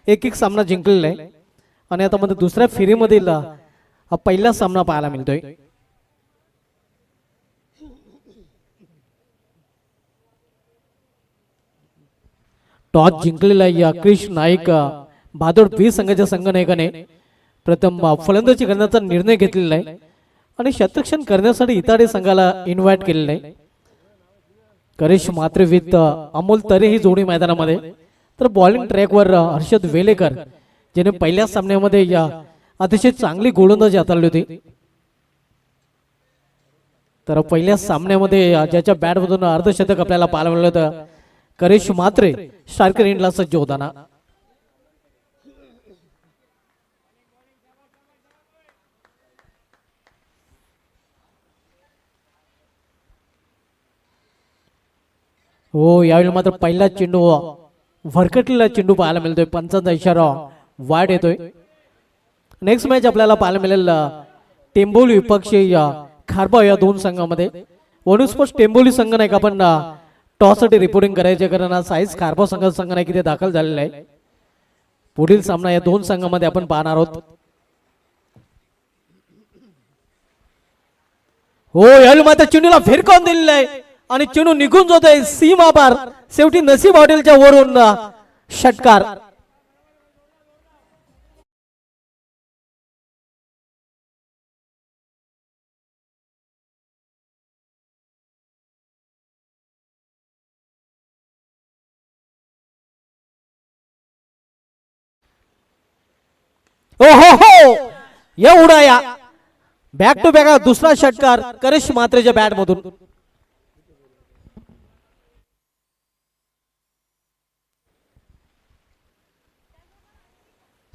एक एक सामना जिंकलेला आहे आणि आता मध्ये दुसऱ्या फेरीमधील हा पहिला सामना पाहायला मिळतोय. टॉस जिंकलेला या क्रिश नाईक बहादूर बी संघाच्या संघनायकाने प्रथम फलंदाजी करण्याचा निर्णय घेतलेला आहे आणि शतरक्षण करण्यासाठी इताडे संघाला इन्व्हाइट केलेलं आहे. करेश मात्र विथ अमोल तरे ही जोडी मैदानामध्ये, तर बॉलिंग ट्रॅकवर हर्षद वेलेकर ज्याने पहिल्या सामन्यामध्ये या अतिशय चांगली गोलंदाजी हाताळली होती. तर पहिल्या सामन्यामध्ये ज्याच्या बॅटमधून अर्धशतक आपल्याला पाहायला मिळालं होतं करेश मात्रे स्ट्रायकर एंडला सज्ज होताना. हो, यावेळी मात्र पहिला चेंडू भरकटलेला चेंडू पाहायला मिळतोय. पंचांचा इशारा वाईड येतोय. नेक्स्ट मॅच आपल्याला पाहायला मिळेल टेंबोली विपक्षी खारबा या दोन संघामध्ये. वनुस्पोर्ट्स टेंबोली संघ नाही का आपण टॉस साठी रिपोर्टिंग करायचे, कारण साईज खारबा संघ नाही किती दाखल झालेला आहे. पुढील सामना या दोन संघामध्ये आपण पाहणार आहोत. हो, यावेळी मात्र चेंडूला फिरकावून दिलेला आहे आणि चेंडू निघून जातोय सीमा पार. शेवटी नसीब हॉटेलच्या वरून षटकार. हो हो हो, एवढा या बॅक टू बॅक दुसरा षटकार करेश मात्रेच्या बॅट मधून.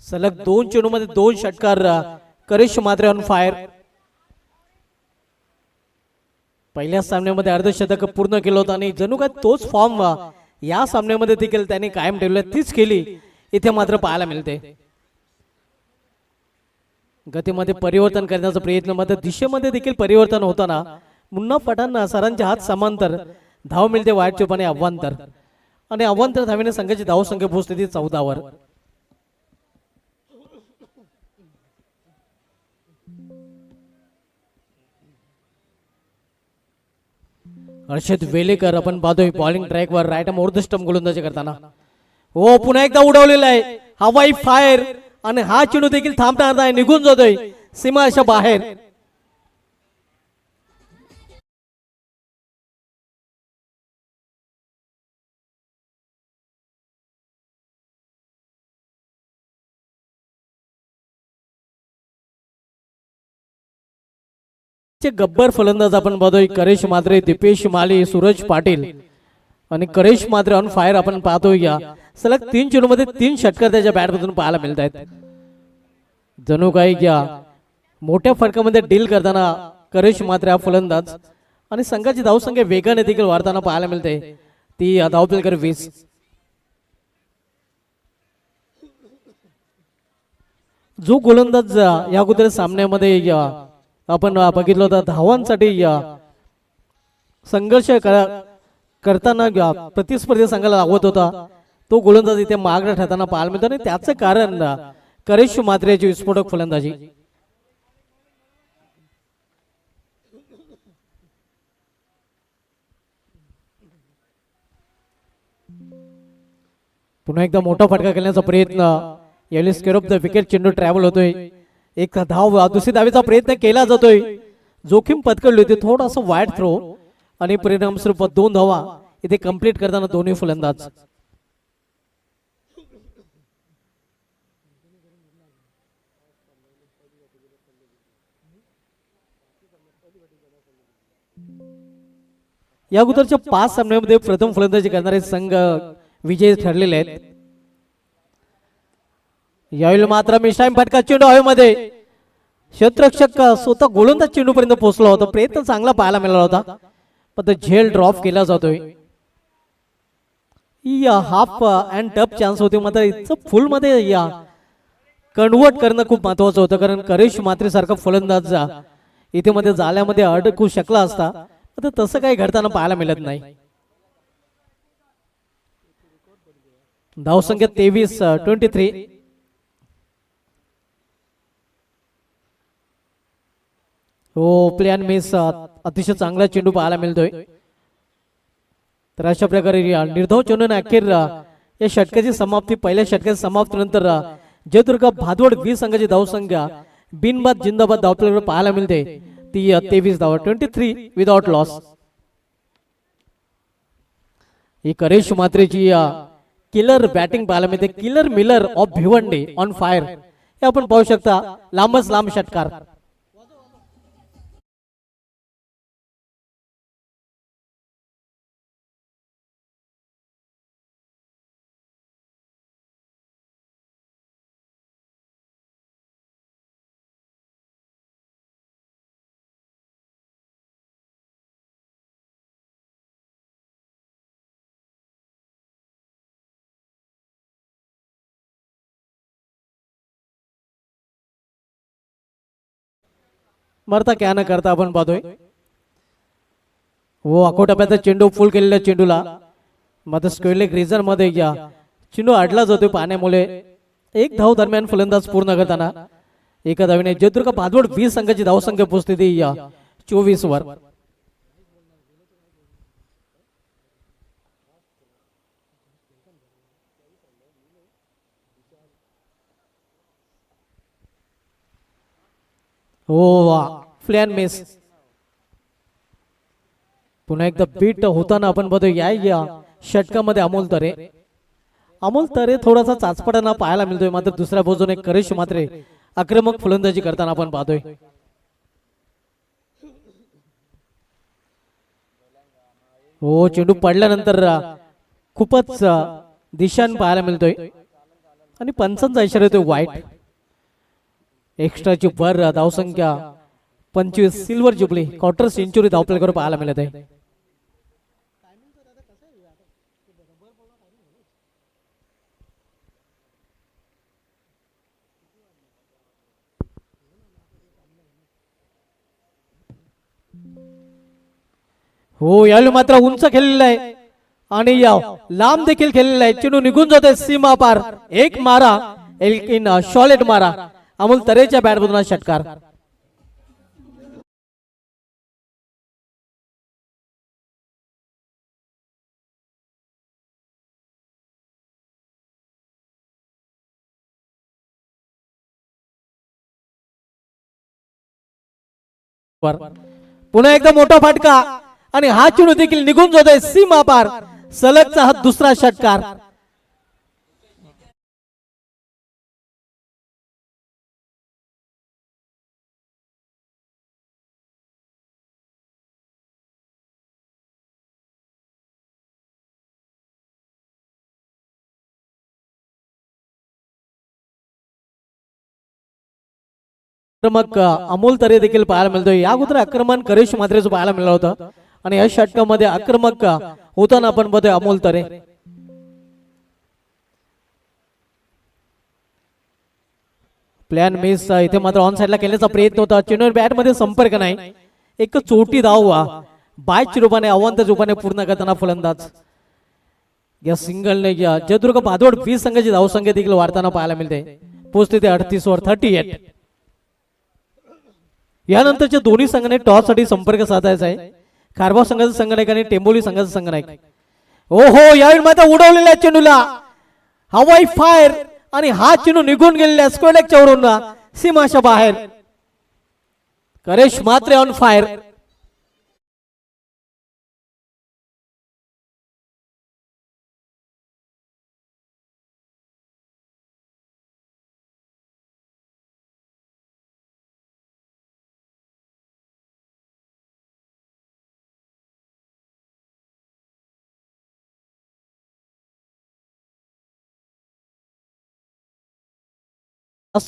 सलग दोन चेंडू मध्ये दोन षटकार करेश मात्रे ऑन फायर. पहिल्या सामन्यामध्ये अर्धशतक पूर्ण केलं होतं आणि जणू काय तोच फॉर्म या सामन्यामध्ये देखील त्याने कायम ठेवला, तीच केली इथे मात्र पाहायला मिळते. गतीमध्ये परिवर्तन करण्याचा प्रयत्न, मात्र दिशेमध्ये देखील परिवर्तन होताना मुन्ना पठाण सरांचे हात समांतर, धाव मिळते वाईट चोपाने अव्वांतर आणि अव्वांतर धावेने संघाची धाव संख्या पोहोचते 14 वर. हर्षद वेलेकर आपण पाहतोय बॉलिंग ट्रॅकवर right arm over the stump गोलंदाजी करताना. हो, पुन्हा एकदा उडवलेला आहे हवाई फायर आणि हा चेंडू देखील थांबता नाही, निघून जातोय सीमाच्या बाहेर. गब्बर फलंदाज आपण पाहतोय करेश मात्रे, दीपेश माली, सूरज पाटील आणि करेश मात्रे ऑन फायर आपण पाहतोय. या सलग 3 चेंडू मध्ये 3 षटकार त्याच्या बॅटमधून पाहायला मिळत आहेत. जणू काही या मोठ्या फटकामध्ये डील करताना करेश मात्रे हा फलंदाज आणि संघाची धावसंख्या वेगाने देखील वाढताना पाहायला मिळते. ती धावपेलकर 20. जो गोलंदाज या अगोदर सामन्यामध्ये आपण बघितलं होतं धावांसाठी संघर्ष करताना प्रतिस्पर्धी संघाला लागवत होता, तो गोलंदाज इथे मागे ठरताना पाहायला मिळतो आणि त्याचं कारण करेश मात्रेची विस्फोटक फलंदाजी. पुन्हा एकदा मोठा फटका खेळण्याचा प्रयत्न, यावेळी स्क्वेअर ऑफ द विकेट चेंडू ट्रॅव्हल होतोय. एक धाव दुसरी धावेचा प्रयत्न केला जातोय, जोखीम पत्करली होती, थोडासा वाईड थ्रो आणि परिणामस्वरूप 2 धावा इथे कंप्लीट करताना दोन्ही फलंदाज. या अगोदरच्या 5 सामन्यांमध्ये प्रथम फलंदाजी करणारे संघ विजयी ठरलेले आहेत. यावेळी मात्र मिस्टाईम फटका चेंडू हवेमध्ये, क्षेत्ररक्षक स्वतः गोलंदाज चेंडू पर्यंत पोहोचला होता, प्रयत्न चांगला पाहायला मिळाला होता, पण झेल ड्रॉप केला जातोय. हाफ अँड टफ चान्स होते, मात्र इथं फुल मध्ये कन्वर्ट करणं खूप महत्वाचं होतं, कारण करेश मात्रे सारखा फलंदाज इथे मध्ये जाल्यामध्ये अडकू शकला असता, तर तसं काही घडताना पाहायला मिळत नाही. धावसंख्या 23 हो प्लॅन मिस अतिशय चांगला चेंडू पाहायला मिळतोय. तर अशा प्रकारे निर्धाव चेंडूने अखेर या षटकाची समाप्ती पहिल्या षटकाची समाप्तीनंतर जयदुर्ग भादवड 20 संघाची धावसंख्या बिनबाद जिंदाबाद धावपल्यावर पाहायला मिळते ती 23 धावा 23 विदाउट लॉस. ही करेश मात्रेची किलर बॅटिंग पाहायला मिळते. Killer miller of Bhiwandi on fire हे आपण पाहू शकता. लांबच लांब षटकार. मरता क्या न करता आपण पाहतोय. हो अकोटाप्याचा चेंडू फुल केलेल्या चेंडूला मात्र स्क्वेअरलेग रिजन मध्ये चेंडू अडला जातोय पाण्यामुळे. एक धाव दरम्यान फलंदाज पूर्ण करताना एका धावीने जयदुर्ग भादवड 20 संघाची धावसंख्या पोहोचते ती 24 वर. हो प्लॅन मिस. पुन्हा एकदा बीट होताना आपण बघतो या षटकामध्ये अमोल तरे थोडासा चाचपटाना पाहायला मिळतोय. मात्र दुसऱ्या बाजूने करेश मात्रे आक्रमक फलंदाजी करताना आपण पाहतोय. हो चेंडू पडल्यानंतर खूपच दिशान पाहायला मिळतोय आणि पंचांचा इशारा येतोय वाईट. एक्स्ट्राची वर धावसंख्या 25 सिल्वर जुबली क्वार्टर सेंचुरी धावपलकर पाहायला मिळत आहे. हो यावेळी मात्र उंच खेळलेला आहे आणि लांब देखील खेळलेला आहे. चेंडू निघून जातोय सीमा पार. एक मारा इन शॉलेट मारा अमोल तरेच्या बॅट मधून षटकार. पुन्हा एकदा मोठा फटका आणि हा चेंडू देखील निघून जातोय सीमा पार. सलगचा हा दुसरा षटकार. आक्रमक अमोल तरे देखील पाहायला मिळतोय. या अगोदर आक्रमण करेश मात्रेचं पाहायला मिळालं होतं आणि या षटकामध्ये आक्रमक होताना आपण बघतोय अमोल तरे. Plan miss. इथे मात्र ऑन साइडला खेळण्याचा प्रयत्न होता. चेंडूवर बॅट मध्ये संपर्क नाही. एक चोटी धाव बायच्या रूपाने आव्हानाच्या रूपाने पूर्ण करताना फलंदाज या सिंगलने जयदुर्ग भादवड 20 संघाची धावसंख्या देखील वाढताना पाहायला मिळते. पोहोचते ते 38 वर 38. यानंतरच्या दोन्ही संघाने टॉस साठी संपर्क साधायचा आहे. खारबाव संघाचा संघनायक आणि टेंबोली संघाचा संघनायक. ओहो यावेळी मात्र उडवलेल्या चेंडूला हवाई फायर आणि हा चेंडू निघून गेलेल्या स्क्वेअरलेगच्या वरून सीमाच्या बाहेर. करेश मात्रे ऑन फायर.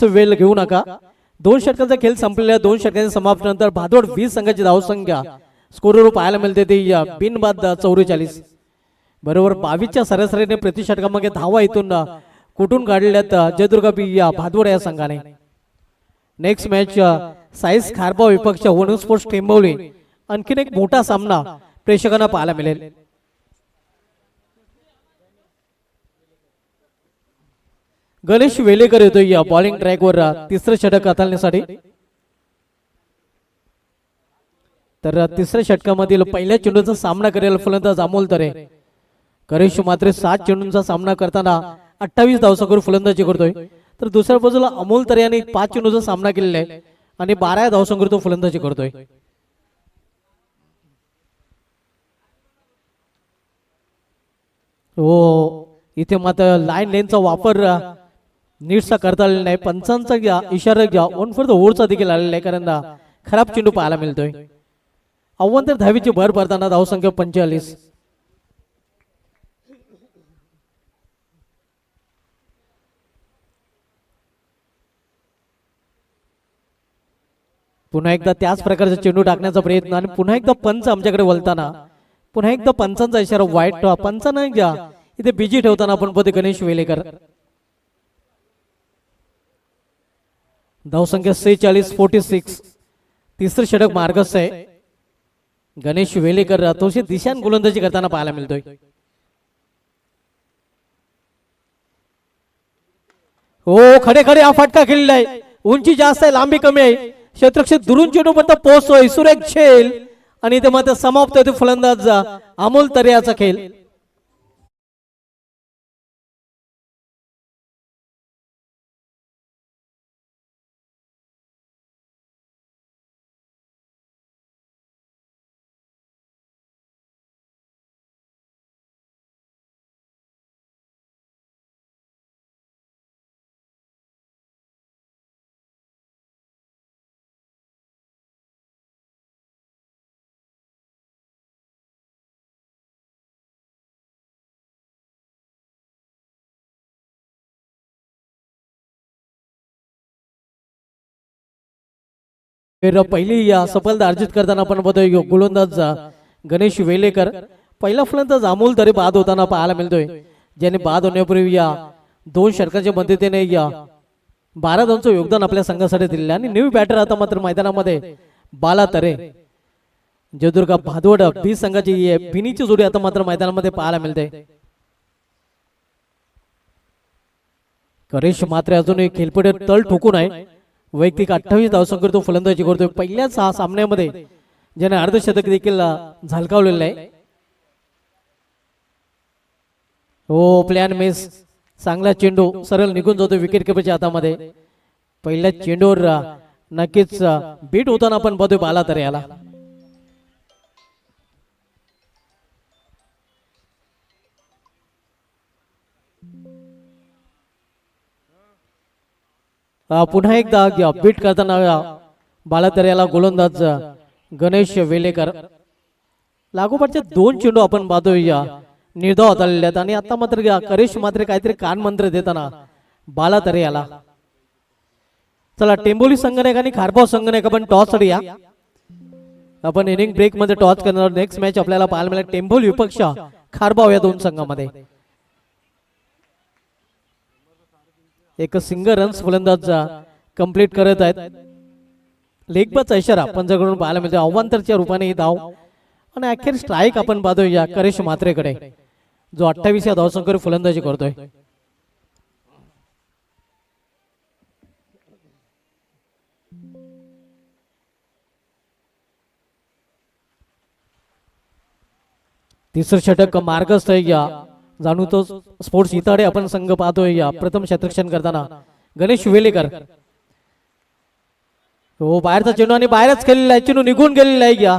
वेळ घेऊ नका. 2 षटकांचा खेळ संपलेल्या 2 षटकांच्या समाप्तीनंतर भादवड 20 संघाची धावसंख्या स्कोरवर पाहायला मिळते ती बिनबाद 44. बरोबर 22च्या सरासरीने प्रति षटकामध्ये धावा इथून कुठून काढल्यात जयदुर्ग भादवड या संघाने. नेक्स्ट मॅच साईज खारबाव विपक्ष वन स्पोर्ट्स टेंबवली. आणखीन एक मोठा सामना प्रेक्षकांना पाहायला मिळेल. गणेश वेलेकर येतो या बॉलिंग ट्रॅकवर तिसरं षटक हाताळण्यासाठी. तर तिसऱ्या षटकामधील पहिल्या चेंडूचा सामना करेल फलंदाज अमोल तरे. गणेश मात्र 7 चेंडूंचा सामना करताना 28 धावसंख्येवर फलंदाजी करतोय. तर दुसऱ्या बाजूला अमोल तरे यांनी 5 चेंडूचा सामना केलेला आहे आणि 12 धावसंख्येवर तो फलंदाजी करतोय. हो, इथे मात्र लाईन लेनचा वापर नीटसा करता आलेला नाही. पंचांचा घ्या इशारा घ्या ऑन फॉर द ओव्हरचा देखील आलेला आहे, कारण खराब चेंडू पाहायला मिळतोय. अव्वंतर धावीची भर पडताना धावसंख्या 45. पुन्हा एकदा त्याच प्रकारचा चेंडू टाकण्याचा प्रयत्न आणि पुन्हा एकदा पंच आमच्याकडे वळताना पुन्हा एकदा पंचांचा इशारा वाईट पंचांना घ्या इथे बिजी ठेवताना आपण पदे गणेश वेलेकर. धावसंख्या 46-46. तिसरं षटक मार्गस्थ आहे. गणेश वेलेकर अतिशय दिशान गोलंदाजी करताना पाहायला मिळतोय. हो, खडे खडे हा फटका खेळलेला आहे. उंची जास्त आहे, लांबी कमी आहे. क्षेत्रक्षेत्र दुरून चेंडू पर्यंत पोहोचतोय. सुरेख खेळ आणि इथे मात्र समाप्त होतो फलंदाज अमोल तरे याचा खेळ. पहिली या सफलता अर्जित करताना आपण बघतोय गोलंदाज गणेश वेलेकर. पहिला फलंदाज अमोल तरे बाद होताना पाहायला मिळतोय, ज्याने बाद होण्यापूर्वी या 2 षटकांच्या मदतीने या 12 धावांचं योगदान आपल्या संघासाठी दिलेलं. आणि न्यू बॅटर आता मात्र मैदानामध्ये बाला तरे. जयदुर्गा भादवड बी संघाची बिनीची जोडी आता मात्र मैदानामध्ये पाहायला मिळते. करेश मात्र अजूनही खेळपट्टीवर तळ ठोकून आहे. वैयक्तिक 28 धावसंख्येवर तो फलंदाजी करतोय. पहिल्याच सामन्यामध्ये ज्याने अर्धशतक देखील झलकावलेलं आहे. हो, प्लॅन मिस. चांगला चेंडू सरळ निघून जातो विकेट किपरच्या हातामध्ये. पहिल्या चेंडूवर नक्कीच बीट होताना आपण बघतोय बाला तरे याला. पुन्हा एकदा बीट करताना बाला तरे याला गोलंदाज गणेश वेलेकर. लागोपाठचे 2 चेंडू आपण पाहतोय या निर्धाव हाताळलेले आहेत. आणि आता मात्र करेश मात्र काहीतरी कान मंत्र देताना बाला तरे याला. चला, टेंबोली संघटक आणि खारबाव संघटक आपण टॉस साठी या. आपण इनिंग ब्रेक मध्ये टॉस करणार. नेक्स्ट मॅच आपल्याला पाहायला मिळेल टेंबोली विपक्ष खारबाव या 2 संघामध्ये. एक सिंगल रन्स फलंदाज कंप्लीट करत आहेत. लेगबाचा इशारा पंजाकडून पाहायला मिळतो. अवांतरच्या रूपाने ही धाव आणि अखेर स्ट्राईक आपण पाहतोय या करेश मात्रेकडे, जो 28 या धावसंख्येवर फलंदाजी करतोय. तिसरं षटक मार्गस्थ आहे या जाणू तो स्पोर्ट्स इताडे आपण संघ पाहतोय या प्रथम क्षेत्ररक्षण करताना गणेश वेलेकर. हो, बाहेरचा चेंडू आणि बाहेरच खेळलेला आहे. चेंडू निघून गेलेला आहे या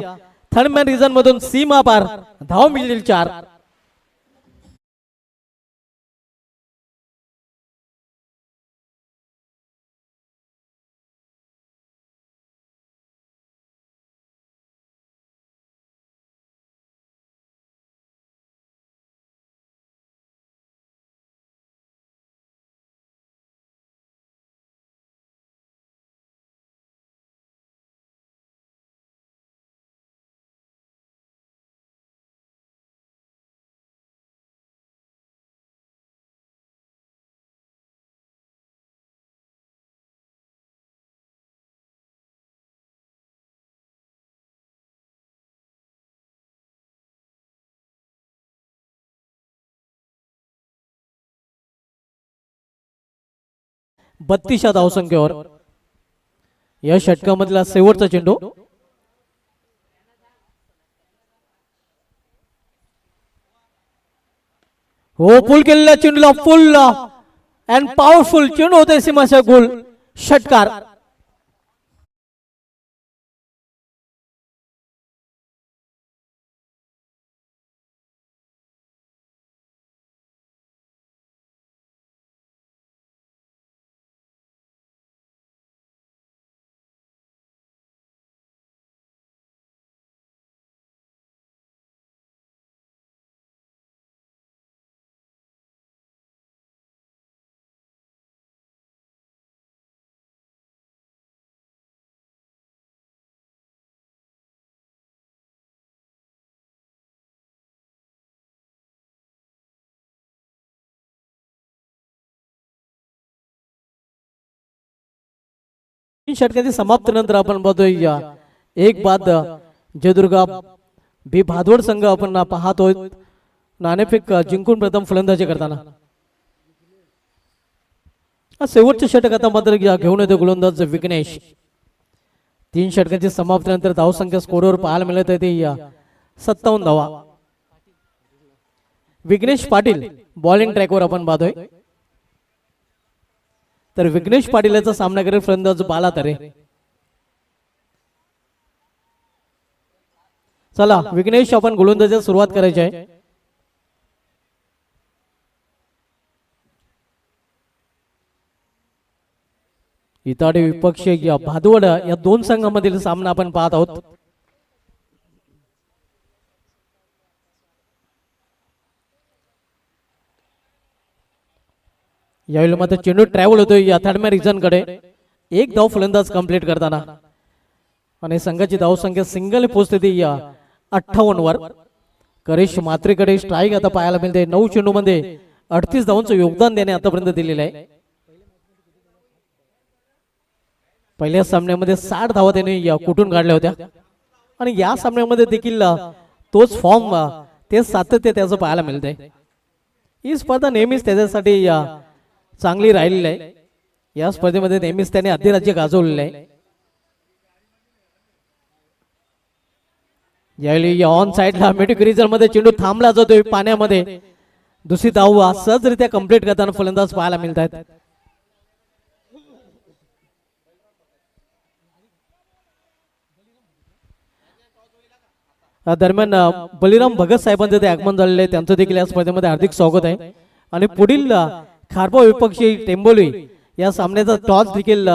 थर्ड मॅन रिझन मधून सीमा पार. धाव मिळेल 4. 32 धावसंख्येवर. या षटकामधला शेवटचा चेंडू. हो पुल केलेला चेंडूला फुल अँड पॉवरफुल चेंडू होते सीमाशा गोल षटकार. षटकाची समाप्तीनंतर आपण बघतोय एक बाद जयदुर्गा बी भादवड संघ आपण पाहतोय नाणेफेक जिंकून प्रथम फलंदाजी करताना. शेवटचे षटक आता मात्र घेऊन येतो गोलंदाज विघ्नेश. 3 षटकांची समाप्तीनंतर धावसंख्या स्कोरवर पाहायला मिळत आहे ते 57 धावा. विघ्नेश पाटील बॉलिंग ट्रॅकवर आपण पाहतोय. तर विघ्नेश पाटील याचा सामना करेल फलंदाज बाला तरे. चला विघ्नेश आपण गोलंदाजीला सुरुवात करायची आहे. इताडे विपक्ष या भादवड या दोन संघांमधील सामना आपण पाहत आहोत. यावेळी मात्र चेंडू ट्रॅव्हल होतोय या थर्डमॅन रिजन कडे. एक धाव फलंदाज कंप्लीट करताना आणि संघाची धावसंख्या सिंगल पोहोचते ती 58 वर. करेश मात्रेकडे स्ट्राईक आता पाहायला मिळते. 9 चेंडू मध्ये 38 धावांचं योगदान त्याने आतापर्यंत दिलेलं आहे. पहिल्या सामन्यामध्ये 60 धावा त्याने कुठून काढल्या होत्या आणि या सामन्यामध्ये देखील तोच फॉर्म ते सातत्य त्याचं पाहायला मिळतंय. ही स्पर्धा नेहमीच त्याच्यासाठी चांगली राहिलेली आहे. या स्पर्धेमध्ये नेहमीच त्याने अधिराज्य गाजवलेलं आहे. यावेळी ऑन साइडला मिड रिजन मध्ये चेंडू थांबला जातोय पाण्यामध्ये. दुसरी धाव सहजरित्या कंप्लीट करताना फलंदाज पाहायला मिळतात. दरम्यान बलिराम भगत साहेबांचे ते आगमन झालेले आहे. त्यांचं देखील या स्पर्धेमध्ये हार्दिक स्वागत आहे. आणि पुढील खारबा विपक्षी टेंबोली या सामन्याचा टॉस देखील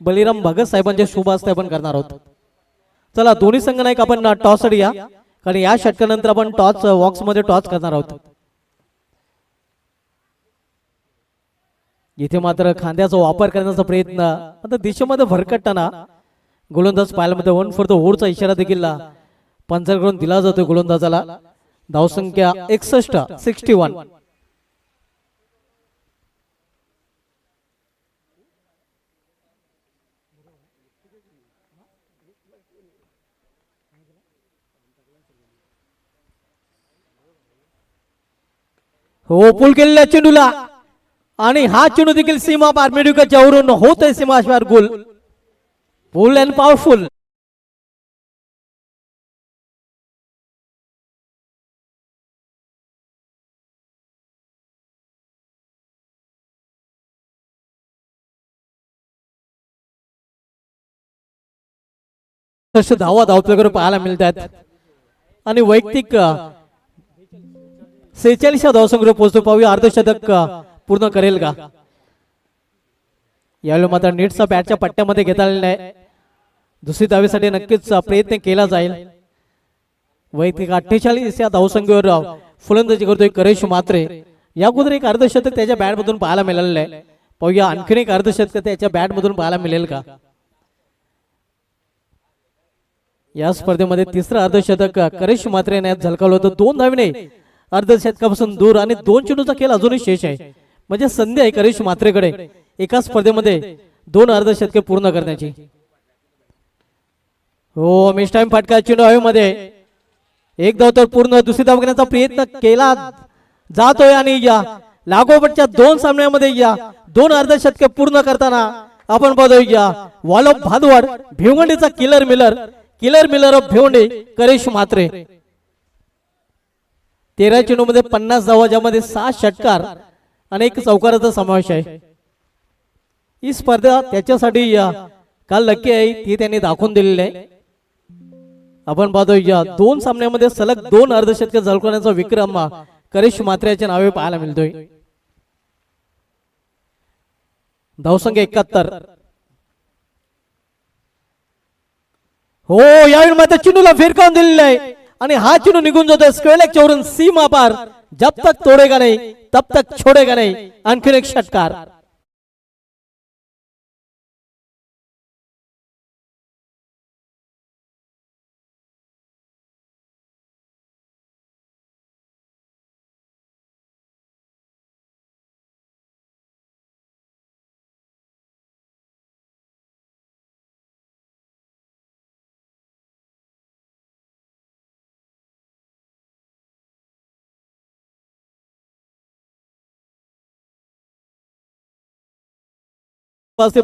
बलिराम भगत साहेबांच्या शुभ हस्ते आपण करणार आहोत. चला दोन्ही संघ नाही आपण टॉस साठी या, कारण या षटकानंतर आपण टॉस बॉक्स मध्ये टॉस करणार आहोत. इथे मात्र खांद्याचा वापर करण्याचा प्रयत्न आता दिशेमध्ये भरकटताना गोलंदाज पाहायला मध्ये 1 फॉर द ओव्हरचा इशारा देखील पंचर करून दिला जातो गोलंदाजाला. धावसंख्या 61. हो पूल केलेल्या चेंडूला आणि हा चेंडू देखील सीमा पार मेडुकाच्या वरून होत आहे सीमाश्वार गोल. पूल अँड पॉवरफुल. धावा धावपैकी पाहायला मिळतात आणि वैयक्तिक 46 धावसंख्येवर पोहोचतो. पाहूया अर्धशतक पूर्ण करेल का. यावेळी मात्र नेटचा बॅटच्या पट्ट्यामध्ये घेता आलेला आहे. दुसरी धावेसाठी नक्कीच प्रयत्न केला जाईल. वैयक्तिक 48 या धावसंख्येवर फलंदाजी करतोय करेश मात्रे. या अगोदर एक अर्धशतक त्याच्या बॅट मधून पाहायला मिळालेलं आहे. पाहूया आणखीन एक अर्धशतक त्याच्या बॅट मधून पाहायला मिळेल का. या स्पर्धेमध्ये तिसरं अर्धशतक करेश मात्रे याने झलकावलं होतं. 2 धावेने अर्धशतकापासून दूर आणि 2 चेंडूचा खेळ अजूनही शेष आहे. म्हणजे संधी आहे करेश मात्रेकडे एका स्पर्धेमध्ये 2 अर्धशतके पूर्ण करण्याची. हो मिस टाइम फटका चेंडू हवेमध्ये. एक धाव तर पूर्ण. दुसरी धाव घेण्याचा प्रयत्न केला जातोय आणि लागोपाठच्या 2 सामन्यामध्ये या 2 अर्धशतके पूर्ण करताना आपण बघूया वॉलॉफ भादवाड भिवंडीचा killer miller of Bhiwandi Karesh Mhatre 13 चेंडूमध्ये 50 धावा, ज्यामध्ये 6 षटकार आणि 1 चौकाराचा समावेश आहे. ही स्पर्धा त्याच्यासाठी काल लकी आहे ती त्यांनी दाखवून दिलेली आहे. आपण पाहतोय 2 सामन्यामध्ये सलग 2 अर्धशतके झळकवण्याचा विक्रम करेश म्हात्रेच्या नावे पाहायला मिळतोय. धावसंख्या 71. हो, यावेळी मात्र चिनूला फिरकावून दिलेला आहे आणि हा चिनू निघून जातोय स्क्वेअर चौरन सीमा पार. जब तक तोडेगा नाही तब तक छोडेगा नाही. आणखीन एक षटकार.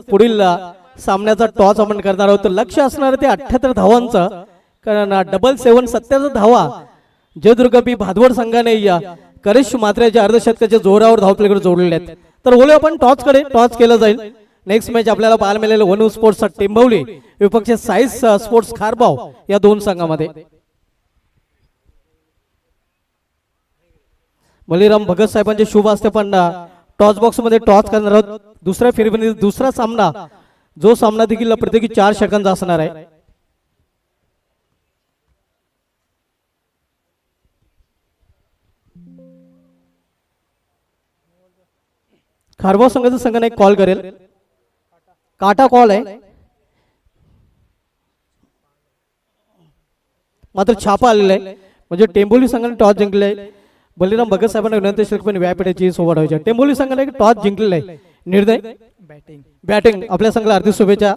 पुढील सामन्याचा टॉस आपण करणार आहोत. लक्ष असणार ते 78 धावांचं, कारण 777 धावा जयदुर्ग बी भादवड संघाने करेश म्हात्रेच्या अर्धशतकाच्या जोरावर धावपलीकडे जोडलेले आहेत. तर बोलूया आपण टॉस केलं जाईल. नेक्स्ट मॅच आपल्याला पाहायला मिळेल वनू स्पोर्ट्स टेंभवली विपक्ष साईस स्पोर्ट्स खारबाव या 2 संघामध्ये. बलिराम भगत साहेबांचे शुभ असते पण टॉस बॉक्स मध्ये टॉस करणार आहोत. दुसऱ्या फेरीमध्ये दुसरा सामना, जो सामना देखील प्रत्येकी 4 षटकांचा असणार आहे. खारबाव संघाचा संघाने एक कॉल करेल. काटा कॉल आहे, मात्र छापा आलेला आहे. म्हणजे टेंभोली संघाने टॉस जिंकले आहे. बलिराम भगत साहेबांना विनंती असेल पण व्यापीठाची सोबत व्हायची. टेंभोली संघाने टॉस जिंकलेला आहे. निर्णय बॅटिंग आपल्या संघाला हार्दिक शुभेच्छा.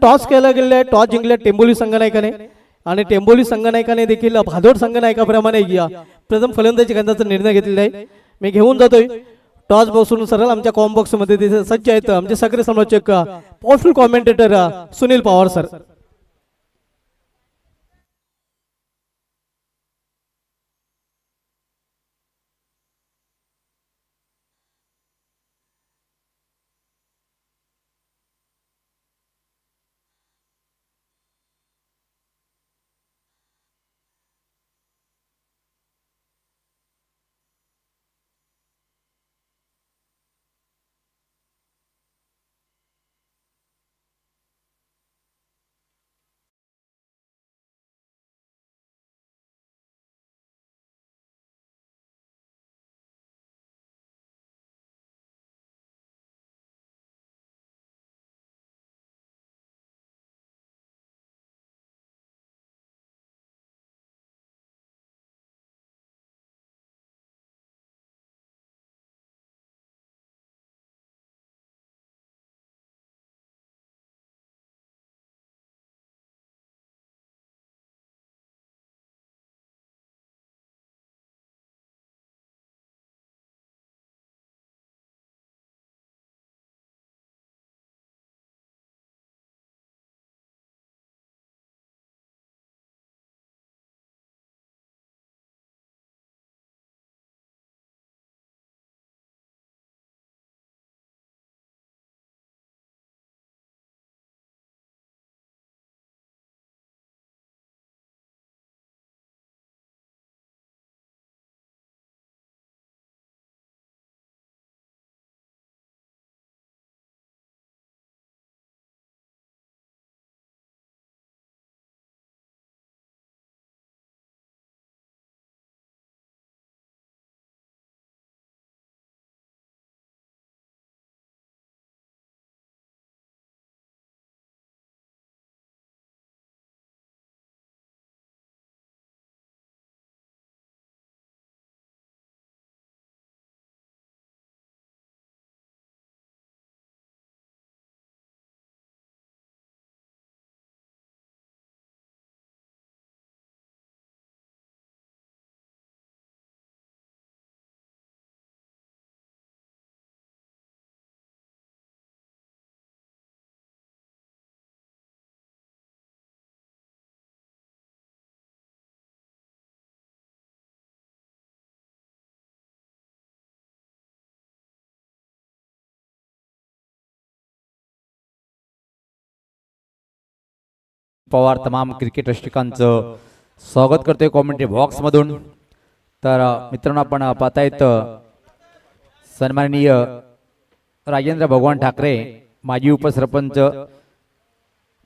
टॉस केला गेलेला आहे, टॉस जिंकले टेंभोली संघनायकाने आणि टेंभोली संघनायकाने देखील भादोड संघनायकाप्रमाणे प्रथम फलंदाजी करण्याचा निर्णय घेतलेला आहे. मी घेऊन जातोय टॉस बसून सरळ आमच्या कॉम्बॉक्स मध्ये सज्ज आहेत आमचे सक्रिय समालोचक powerful commentator Sunil Pawar sir. Pawar तमाम क्रिकेट रसिकांचं स्वागत करतोय कॉमेंट्री बॉक्समधून। तर मित्रांनो आपण पाहतायत सन्माननीय राजेंद्र भगवान ठाकरे माजी उपसरपंच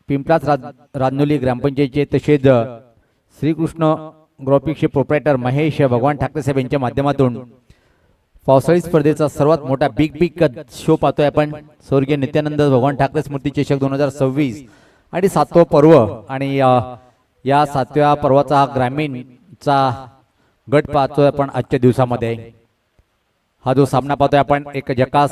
पिंपलाच राजनोली ग्रामपंचायतचे तसेच श्रीकृष्ण ग्राफिक्सचे प्रोप्रायटर महेश भगवान ठाकरे साहेब यांच्या माध्यमातून पावसाळी स्पर्धेचा सर्वात मोठा बिग शो पाहतोय आपण। स्वर्गीय नित्यानंद भगवान ठाकरे स्मृती चषक 2026 आणि 7वं पर्व आणि या 7व्या पर्वाचा ग्रामीणचा गट पाहतोय आपण आजच्या दिवसामध्ये। हा जो सामना पाहतोय आपण एक जकास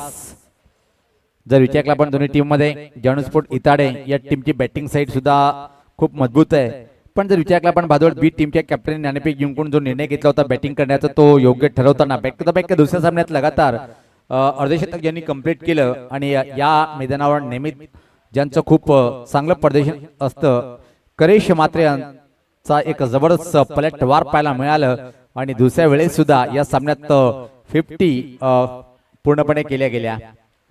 जर विचार केला आपण दोन्ही टीम मध्ये जानूस्पोर्ट इताडे या टीमची बॅटिंग साईड सुद्धा खूप मजबूत आहे, पण जर विचार केला आपण भादोड बी टीमच्या कॅप्टन ज्ञानपीठ जिंकून जो निर्णय घेतला होता बॅटिंग करण्याचा तो योग्य ठरवताना बॅक टू द बॅक दुसऱ्या सामन्यात लगातार अर्धशतक ज्यांनी कंप्लीट केलं आणि या मैदानावर नेहमी ज्यांचं खूप चांगलं प्रदर्शन असतं करेश मात्रे यांचा एक जबरदस्त पलटवार पाहायला मिळालं आणि दुसऱ्या वेळेस सुद्धा या सामन्यात 50 पूर्णपणे केल्या गेल्या।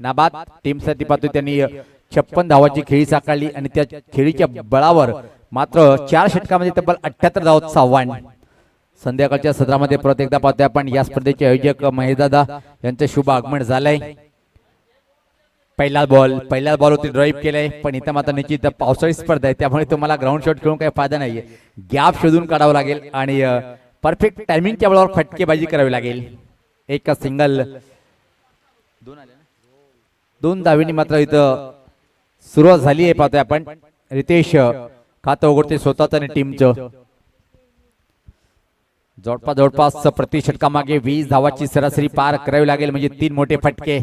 नाबाद टीमसाठी पाहतो त्यांनी 56 धावाची खेळी साकारली आणि त्या खेळीच्या बळावर मात्र 4 षटकामध्ये तब्बल 78 धावांचं आव्हान। संध्याकाळच्या सत्रामध्ये परत एकदा पाहतोय आपण या स्पर्धेचे आयोजक महेशदादा यांचं शुभ आगमन झालंय। पहिला बॉलवरती ड्राईव्ह केलंय, पण इथं मात्र निश्चित पावसाळी स्पर्धा आहे त्यामुळे तुम्हाला ग्राउंड शॉट खेळून काही फायदा नाहीये, गॅप शोधून काढावं लागेल आणि परफेक्ट टायमिंगच्या बळावर फटकेबाजी करावी लागेल। एक सिंगल दोन धावींनी मात्र इथं सुरुवात झाली आहे पाहतोय आपण। रितेश खातं उघडते स्वतःच आणि टीमचं जवळपास प्रति षटकामागे 20 धावाची सरासरी पार करावी लागेल म्हणजे 3 मोठे फटके,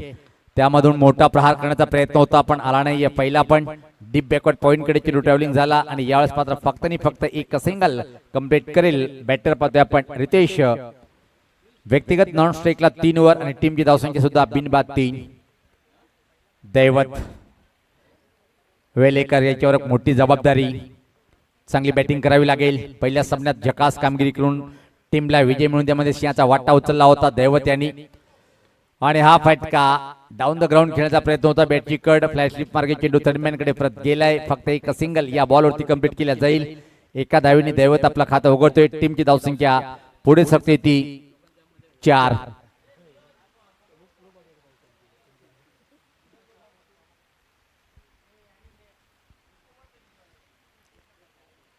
त्यामधून मोठा प्रहार करण्याचा प्रयत्न होता पण आला नाही। पहिला पण डीप बॅकवर्ड पॉइंट कडे चेंडू ट्रॅव्हलिंग झाला आणि यावेळेस मात्र फक्त एक सिंगल कंप्लीट करेल बॅटर पाहतोय आपण रितेश। व्यक्तिगत नॉन स्ट्राईकला 3 ओव्हर आणि टीमची धावसंख्या सुद्धा बिनबाद 3। दैवत वेलेकर याच्यावर एक मोठी जबाबदारी, चांगली बॅटिंग करावी लागेल। पहिल्या सामन्यात झकास कामगिरी करून टीमला विजय मिळून त्यामध्ये सिंहाचा वाटा उचलला होता दैवत यांनी आणि हा फटका डाऊन द ग्राउंड खेळण्याचा प्रयत्न होता, बॅटची कड फ्लॅश स्लिप मार्गे चेंडू थर्डमॅन कडे परत गेलाय, फक्त एक सिंगल या बॉलवरती कंप्लीट केला जाईल। एका धावीने दैवत आपलं खातं उघडतोय, टीमची धावसंख्या पुढे सरते ती 4।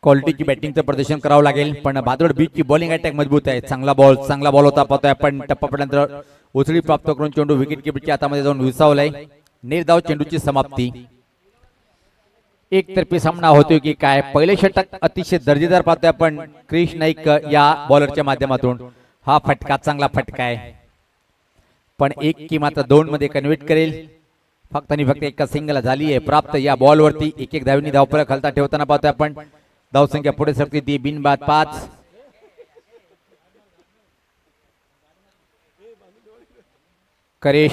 क्वालिटीची बॅटिंगचं प्रदर्शन करावं लागेल, पण भादोड बीचची बॉलिंग अटॅक मजबूत आहे। चांगला बॉल होता पाहतोय आपण, टप्पा पडल्यानंतर उचली प्राप्त करून चेंडू विकेट किपरच्या हातामध्ये जाऊन विसावलाय। निर्धाव चेंडूची समाप्ती। एकतर्फी सामना होतोय की काय? पहिले षटक अतिशय दर्जेदार पाहतोय आपण क्रिश नाईक या बॉलरच्या माध्यमातून। हा फटका चांगला फटका आहे, पण एक की मात्र 2 मध्ये कन्व्हर्ट करेल, फक्त आणि फक्त एका सिंगल झाली आहे प्राप्त या बॉलवरती। एक धावीने धावफलक खालता ठेवताना पाहतोय आपण धावसंख्या पुढे सरते ती बिनबाद 5। करेश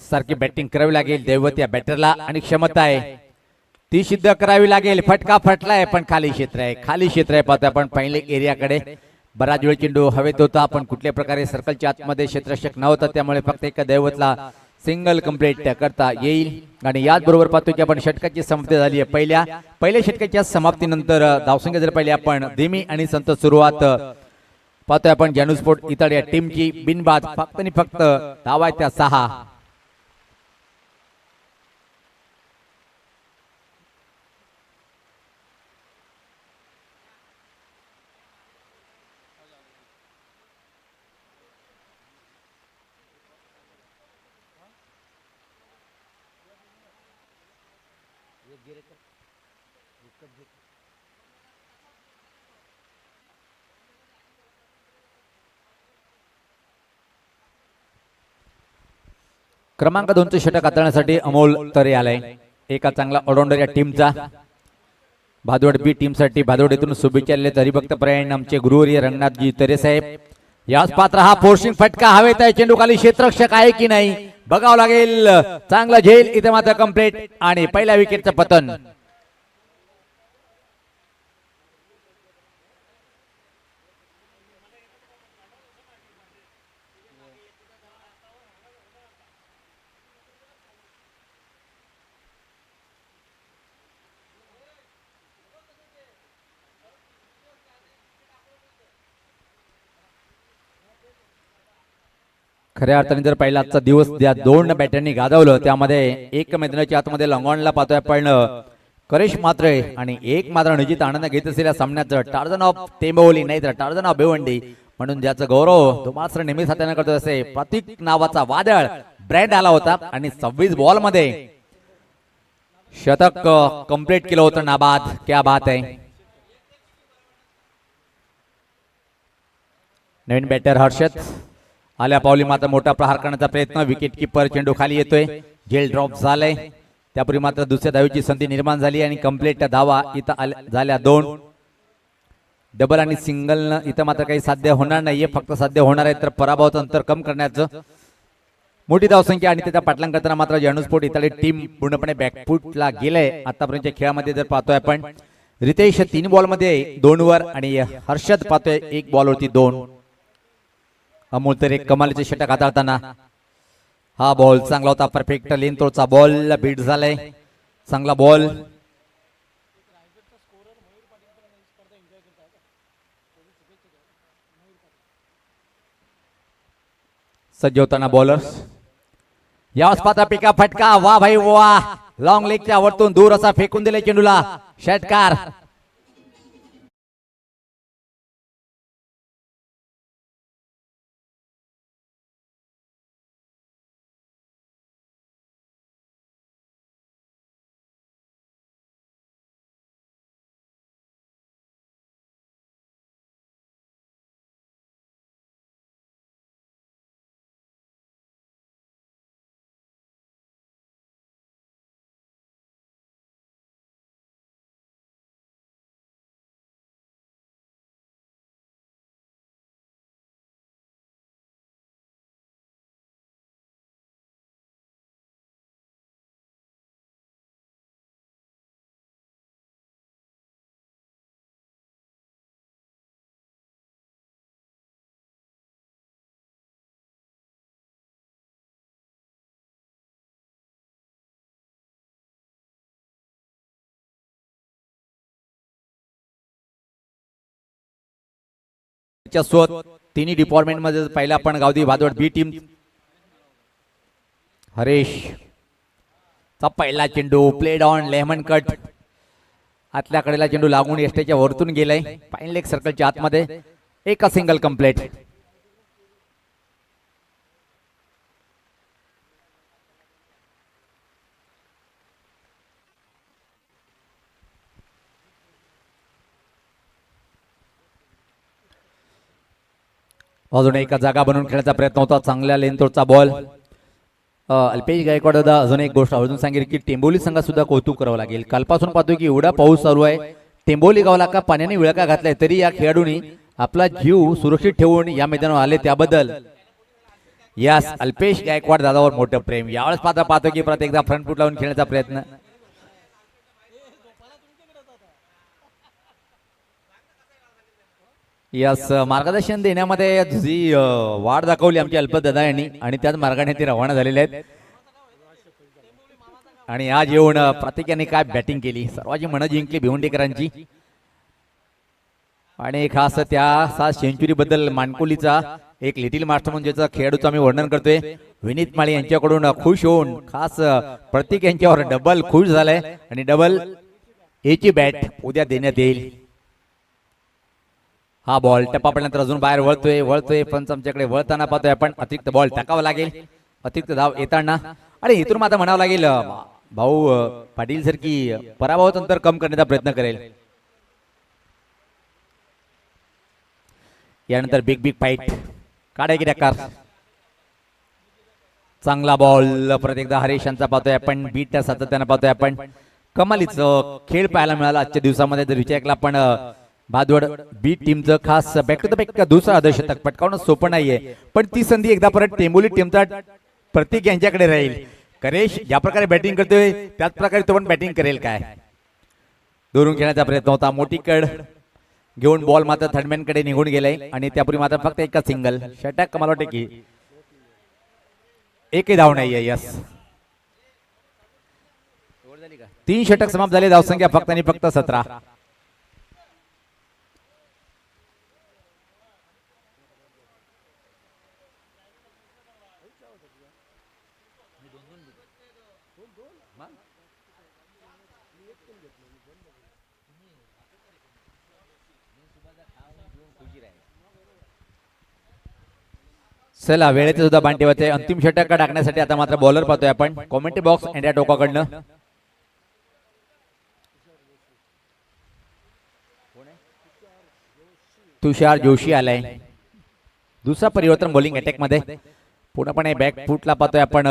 सारखी बॅटिंग करावी लागेल दैवत या बॅटरला आणि क्षमता आहे ती सिद्ध करावी लागेल। फटका फटलाय पण खाली क्षेत्र आहे पाहतोय आपण पहिले एरियाकडे। बराच वेळ चेंडू हवेत होता पण कुठल्या प्रकारे सर्कलच्या आतमध्ये क्षेत्ररक्षक नव्हता, त्यामुळे फक्त एका दैवतला सिंगल कंप्लीट करता येईल। आणि याच बरोबर पाहतो की आपण षटकाची समाप्ती झाली आहे। पहिल्या षटकाच्या समाप्तीनंतर धावसंख्या जर पाहिली आपण धीमी आणि संत सुरुवात पाहतोय आपण जानूस्पोर्ट इताड या टीमची बिनबाद फक्त आणि फक्त धावा त्या 6। क्रमांक 2चं षटक हाताळण्यासाठी अमोल तरे आलाय, एका चांगला ऑलराऊंडर या टीमचा। भादोड बी टीमसाठी भादोड येथून शुभेच्छा हरिभक्त परायण आमचे गुरुवर्य रंगनाथजी तरे साहेब। याच पात्र हा फोर्सिंग फटका हवेत आहे, चेंडू खाली क्षेत्ररक्षक आहे की नाही बघावं लागेल। चांगला झेल इथे मात्र कंप्लीट आणि पहिल्या विकेटचं पतन। खऱ्या अर्थाने जर पहिला आजचा दिवस ज्या दोन बॅटरनी गाजवलं त्यामध्ये एक मैदानाच्या आतमध्ये लॉंगॉनला पाहतोय आपण करेश मात्रे आणि एक मात्र निजित आनंद घेत असलेल्या सामन्याचं टार्झन ऑफ टेंबोली नाही तर टार्झन ऑफ भिवंडी म्हणून ज्याचा गौरव तो मात्र नेहमीच हाताने करतो असे प्रतीक नावाचा वादळ ब्रँड आला होता आणि 26 बॉल मध्ये शतक कंप्लीट केलं होतं नाबाद. क्या बात आहे. नवीन बॅटर हर्षद आल्या पावली मात्र मोठा प्रहार करण्याचा प्रयत्न. विकेट किपर चेंडू खाली येतोय. जेल ड्रॉप झालाय. त्यापूर्वी मात्र दुसऱ्या धावेची संधी निर्माण झाली आणि कंप्लीट धावा इथं झाल्या 2. डबल आणि सिंगल इथं मात्र काही साध्य होणार नाहीये. फक्त साध्य होणार आहे तर पराभवाचं अंतर कम करण्याचं. मोठी धावसंख्या आणि त्याचा पाठलाग करताना मात्र जानूस्पोर्ट इथली टीम पूर्णपणे बॅकफुटला गेलंय. आतापर्यंतच्या खेळामध्ये जर पाहतोय आपण रितेश 3 बॉलमध्ये 2 वर आणि हर्षद पाहतोय 1 बॉलवरती 2. अमोल तर एक कमालीचे षटक हाताळताना. हा बॉल चांगला होता. परफेक्ट लेन थ्रोचा बॉल बीट झालाय. चांगला बॉल. सज्ज होताना बॉलर्स. यावेळेस पाहता पिका फटका. वा भाई वा. लॉंग लेगच्या वरतून दूर असा फेकून दिले चेंडूला षटकार. तिन्ही डिपार्टमेंट मध्ये पहिला आपण गावदी भादवड बी टीम हरेश चा पहिला चेंडू प्लेड ऑन लेमन कट. आतल्या कडेला चेंडू लागून एसटीच्या वरतून गेलाय फाईन लेग सर्कलच्या आतमध्ये. एका सिंगल कंप्लीट. अजून एका जागा बनवून खेळण्याचा प्रयत्न होता. चांगल्या लेंथोरचा बॉल. अल्पेश गायकवाड दादा अजून एक गोष्ट अजून सांगेल की टेंबोली संघात सुद्धा कौतुक करावं लागेल. कालपासून पाहतोय की एवढा पाऊस चालू आहे. टेंबोली गावाला का पाण्याने विळका घातलाय तरी या खेळाडूंनी आपला जीव सुरक्षित ठेवून या मैदानावर आले त्याबद्दल यास अल्पेश गायकवाड दादावर मोठं प्रेम. यावेळेस पाहतो की परत एकदा फ्रंट फूट लावून खेळण्याचा प्रयत्न. यस मार्गदर्शन देण्यामध्ये जी वाढ दाखवली आमची अल्पत दादा यांनी आणि त्याच मार्गाने ते रवाना झालेले आहेत. आणि आज येऊन प्रत्येक यांनी काय बॅटिंग केली. सर्वांची मनं जिंकली भिवंडीकरांची. आणि खास त्या 7 सेंचुरी बद्दल मानकोलीचा एक लिटिल मास्टर म्हणजे खेळाडूचं आम्ही वर्णन करतोय. विनीत माळी यांच्याकडून खुश होऊन खास प्रत्येक यांच्यावर डबल खुश झालाय आणि डबल एची बॅट उद्या देण्यात येईल. हा बॉल टप्पा पडल्यानंतर अजून बाहेर वळतोय पण आमच्याकडे वळताना पाहतोय आपण अतिरिक्त बॉल टाकावा लागेल. अतिरिक्त धाव येताना आणि इथून मात्र म्हणावं लागेल भाऊ पाटील सर की पराभवाचं अंतर कम करण्याचा प्रयत्न करेल. यानंतर बिग फाईट काढाय की डकार. चांगला बॉल परत एकदा हरेश यांचा पाहतोय आपण. बीट सातत्यानं पाहतोय आपण. कमालीचं खेळ पाहायला मिळाला आजच्या दिवसामध्ये. जर विचार केला आपण भादवड बी टीमचं खास बॅक टू द बॅक दुसरा अर्धशतक पटकावणं सोपं नाहीये. पण ती संधी एकदा परत टेंबोली टीमचा प्रतीक यांच्याकडे राहील. करेश ज्या प्रकारे बॅटिंग करतोय त्याच प्रकारे तो पण बॅटिंग करेल काय. दोरून खेळण्याचा प्रयत्न होता. मोठी कड घेऊन बॉल मात्र थर्डमॅन कडे निघून गेलाय आणि त्यापूर्वी मात्र फक्त एका सिंगल षटक. मला वाटते की एकही धाव नाहीये. यस 3 षटक समाप्त झाले. धावसंख्या फक्त आणि फक्त 17. चला वेळेचे सुद्धा बाण ठेवायचे. अंतिम षटक टाकण्यासाठी आता मात्र बॉलर पाहतोय आपण commentary box India टोकाकडनं. Tushar Joshi आलाय. दुसरा परिवर्तन बॉलिंग अटॅक मध्ये. पूर्णपणे बॅक फुटला पाहतोय आपण.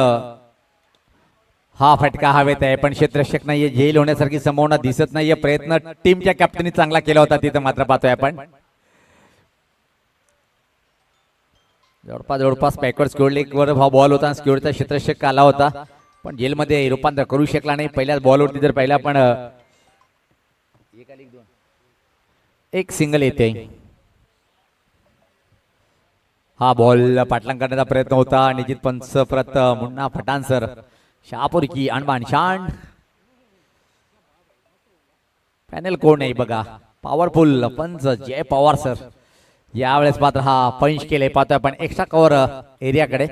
हा फटका हवेत आहे पण क्षेत्ररक्षक नाहीये. झेल होण्यासारखी संभावना दिसत नाहीये. प्रयत्न टीमच्या कॅप्टननी चांगला केला होता तिथं मात्र पाहतोय आपण. जवळपास बॅकवर्ड स्क्वेअर लेग वर हा बॉल होता. स्क्वेअरचा क्षेत्ररक्षक आला होता पण जेलमध्ये रूपांतर करू शकला नाही. पहिल्याच बॉलवरती जर पाहिला पण एक सिंगल येते. हा बॉल पाटलांग करण्याचा प्रयत्न होता. निजित पंच परत मुन्ना फटाण सर. शहापूर की आणबाण शांड. पॅनल कोण नाही बघा. पॉवरफुल पंच जय पवार सर. यावेळेस मात्र हा पंच केले पाहतोय आपण एक्स्ट्रा कव्हर एरियाकडे.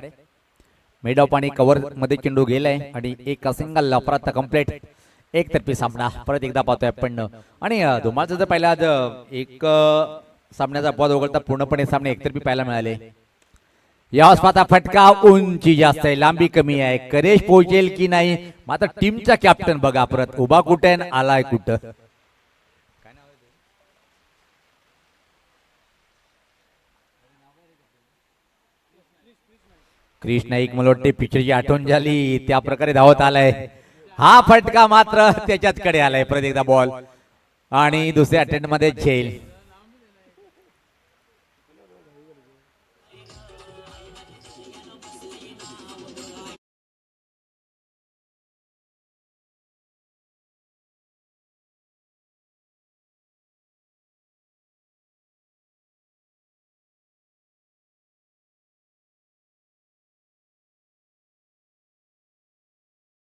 मिड ऑफ आणि कव्हर मध्ये चेंडू गेलाय आणि एक सिंगल परत कंप्लीट. एक तर्फी सामना परत एकदा पाहतोय आपण. आणि धुमाळचा जर पहिला एक सामन्याचा अपवाद वगळता पूर्णपणे सामने एकतर्फी पाहायला मिळाले. यावेळेस पाहता फटका उंची जास्त आहे लांबी कमी आहे. करेश पोहोचेल की नाही मात्र टीमचा कॅप्टन बघा परत उभा कुठे आलाय कुठं. क्रिश नाईक मला वाटते पिक्चरची आठवण झाली त्या प्रकारे धावत आलाय. हा फटका मात्र त्याच्याच कडे आलाय. परत एकदा बॉल आणि दुसऱ्या अटेम्प्ट मध्ये झेल.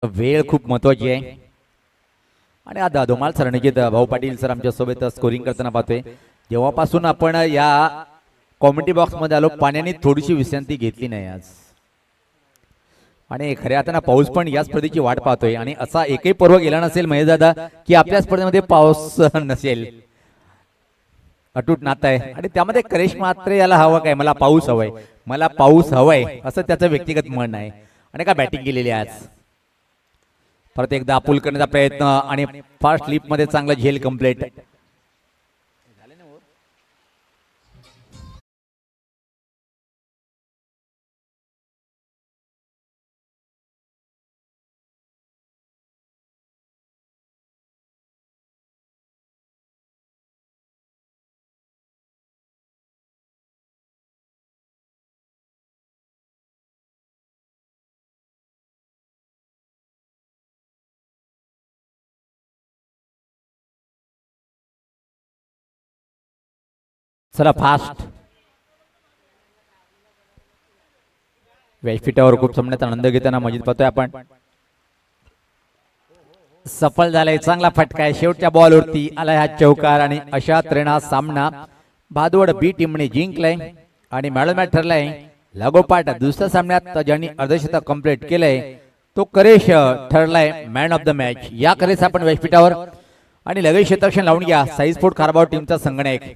वेळ खूप महत्वाची आहे आणि आता धुमाळ सर निकेत भाऊ पाटील सर आमच्या सोबत स्कोरिंग करताना पाहतोय. जेव्हापासून आपण या कॉमेंट्री बॉक्स मध्ये आलो पाण्याने थोडीशी विश्रांती घेतली नाही आज. आणि खऱ्या अर्थानं पाऊस पण या स्पर्धेची वाट पाहतोय. आणि असा एकही पर्व गेला नसेल महेश दादा की आपल्या स्पर्धेमध्ये पाऊस नसेल. अटूट नातं आहे आणि त्यामध्ये करेश मात्र याला हवं काय मला पाऊस हवाय मला पाऊस हवाय असं त्याचं व्यक्तिगत मन आहे. आणि का बॅटिंग केलेली आज. परत एकदा पुल करण्याचा प्रयत्न आणि फास्ट स्लिप मध्ये चांगला झेल कंप्लीट. चला फास्ट व्यासपीठावर खूप सामन्याचा आनंद घेताना मजीद पाहतोय आपण. सफल झालाय चांगला फटका आहे. शेवटच्या बॉलवरती आलाय हा चौकार आणि अशा तऱ्हेने सामना भादवड बी टीमने जिंकलाय आणि मॅन ऑफ मॅच ठरलाय. लागोपाठ दुसऱ्या सामन्यात ज्यांनी अर्धशतक कंप्लीट केलंय तो करेश ठरलाय मॅन ऑफ द मॅच. या करेस आपण व्यासपीठावर आणि लगेच क्षेत्ररक्षण लावून घ्या साई स्पोर्ट खारबाव टीमचा संगणक.